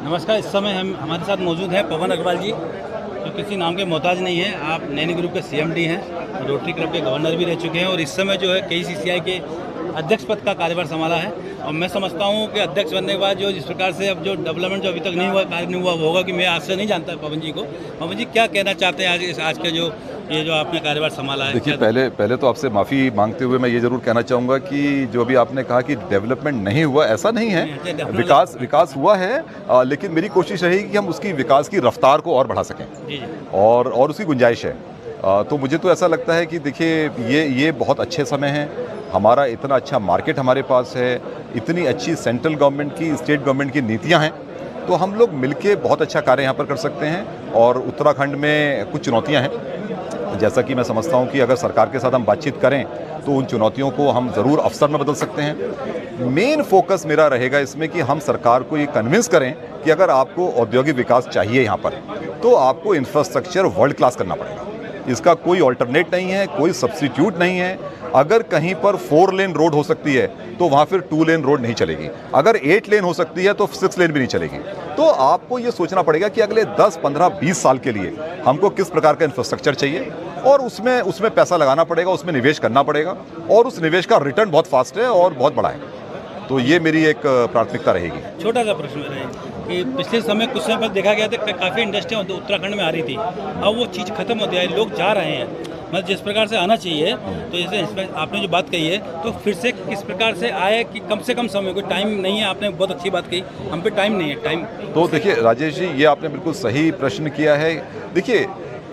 नमस्कार। इस समय हम हमारे साथ मौजूद हैं पवन अग्रवाल जी, जो किसी नाम के मोहताज नहीं हैं। आप नैनी ग्रुप के सीएमडी हैं, रोटरी क्लब के गवर्नर भी रह चुके हैं और इस समय जो है KCCI के अध्यक्ष पद का कार्यभार संभाला है। और मैं समझता हूँ कि अध्यक्ष बनने के बाद जो जिस प्रकार से अब जो डेवलपमेंट जो अभी तक नहीं हुआ, कार्य नहीं हुआ, वो होगा कि मैं आज से नहीं जानता पवन जी को। पवन जी क्या कहना चाहते हैं आज के जो आपने कार्यभार संभाला है? देखिए, पहले तो आपसे माफ़ी मांगते हुए मैं ये ज़रूर कहना चाहूँगा कि जो भी आपने कहा कि डेवलपमेंट नहीं हुआ, ऐसा नहीं है। विकास हुआ है, लेकिन मेरी कोशिश रहेगी कि हम उसकी विकास की रफ्तार को और बढ़ा सकें। जी जी। और उसकी गुंजाइश है। तो मुझे तो ऐसा लगता है कि देखिए, ये बहुत अच्छे समय हैं। हमारा इतना अच्छा मार्केट हमारे पास है, इतनी अच्छी सेंट्रल गवर्नमेंट की, स्टेट गवर्नमेंट की नीतियाँ हैं, तो हम लोग मिलके बहुत अच्छा कार्य यहाँ पर कर सकते हैं। और उत्तराखंड में कुछ चुनौतियाँ हैं, जैसा कि मैं समझता हूँ कि अगर सरकार के साथ हम बातचीत करें तो उन चुनौतियों को हम ज़रूर अवसर में बदल सकते हैं। मेन फोकस मेरा रहेगा इसमें कि हम सरकार को ये कन्विंस करें कि अगर आपको औद्योगिक विकास चाहिए यहाँ पर, तो आपको इंफ्रास्ट्रक्चर वर्ल्ड क्लास करना पड़ेगा। इसका कोई ऑल्टरनेट नहीं है, कोई सब्स्टिट्यूट नहीं है। अगर कहीं पर 4 लेन रोड हो सकती है तो वहाँ फिर 2 लेन रोड नहीं चलेगी। अगर 8 लेन हो सकती है तो 6 लेन भी नहीं चलेगी। तो आपको ये सोचना पड़ेगा कि अगले 10, 15, 20 साल के लिए हमको किस प्रकार का इंफ्रास्ट्रक्चर चाहिए, और उसमें पैसा लगाना पड़ेगा, उसमें निवेश करना पड़ेगा, और उस निवेश का रिटर्न बहुत फास्ट है और बहुत बड़ा है। तो ये मेरी एक प्राथमिकता रहेगी। छोटा सा प्रश्न मेरा है कि पिछले समय कुछ समय पहले देखा गया था काफ़ी इंडस्ट्रियाँ उत्तराखंड में आ रही थी, अब वो चीज़ खत्म होती है, लोग जा रहे हैं। मतलब जिस प्रकार से आना चाहिए, तो जैसे आपने जो बात कही है, तो फिर से किस प्रकार से आए कि कम से कम समय, कोई टाइम नहीं है। आपने बहुत अच्छी बात कही, हम पे टाइम नहीं है। टाइम तो देखिए राजेश जी, ये आपने बिल्कुल सही प्रश्न किया है। देखिए,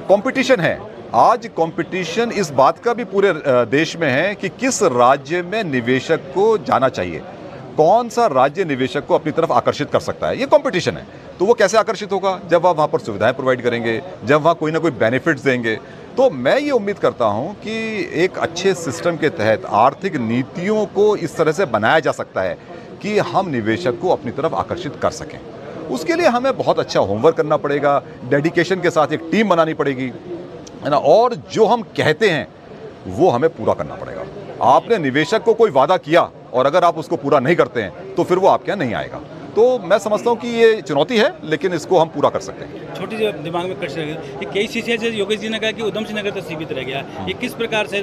कंपटीशन है आज। कंपटीशन इस बात का भी पूरे देश में है कि किस राज्य में निवेशक को जाना चाहिए, कौन सा राज्य निवेशक को अपनी तरफ आकर्षित कर सकता है। ये कंपटीशन है। तो वो कैसे आकर्षित होगा? जब आप वहाँ पर सुविधाएं प्रोवाइड करेंगे, जब वहाँ कोई ना कोई बेनिफिट्स देंगे। तो मैं ये उम्मीद करता हूँ कि एक अच्छे सिस्टम के तहत आर्थिक नीतियों को इस तरह से बनाया जा सकता है कि हम निवेशक को अपनी तरफ आकर्षित कर सकें। उसके लिए हमें बहुत अच्छा होमवर्क करना पड़ेगा, डेडिकेशन के साथ एक टीम बनानी पड़ेगी, है ना, और जो हम कहते हैं वो हमें पूरा करना पड़ेगा। आपने निवेशक को कोई वादा किया और अगर आप उसको पूरा नहीं करते हैं तो फिर वो आपके यहाँ नहीं आएगा। तो मैं समझता हूँ कि ये चुनौती है, लेकिन इसको हम पूरा कर सकते हैं। छोटी सी दिमाग में कट रही KCCI से योगेश जी ने कहा कि उधम सिंह नगर तक सीमित रह गया। ये किस प्रकार से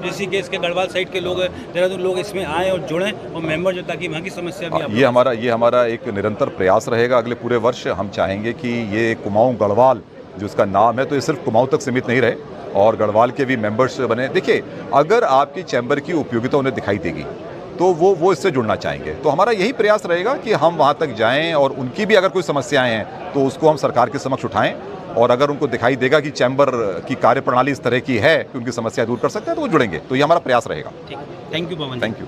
ऋषिकेश के गढ़वाल साइड के लोग, देहरादून लोग इसमें आए और जुड़ें और मेंबर जो, ताकि वहाँ की समस्या भी ये हमारा एक निरंतर प्रयास रहेगा। अगले पूरे वर्ष हम चाहेंगे कि ये कुमाऊं गढ़वाल जो इसका नाम है, तो ये सिर्फ कुमाऊं तक सीमित नहीं रहे और गढ़वाल के भी मेंबर्स बने। देखिए, अगर आपकी चैम्बर की उपयोगिता उन्हें दिखाई देगी तो वो इससे जुड़ना चाहेंगे। तो हमारा यही प्रयास रहेगा कि हम वहाँ तक जाएं और उनकी भी अगर कोई समस्याएं हैं तो उसको हम सरकार के समक्ष उठाएं, और अगर उनको दिखाई देगा कि चैम्बर की कार्यप्रणाली इस तरह की है कि उनकी समस्या दूर कर सकते हैं तो वो जुड़ेंगे। तो ये हमारा प्रयास रहेगा। Thank you Pawan. Thank you.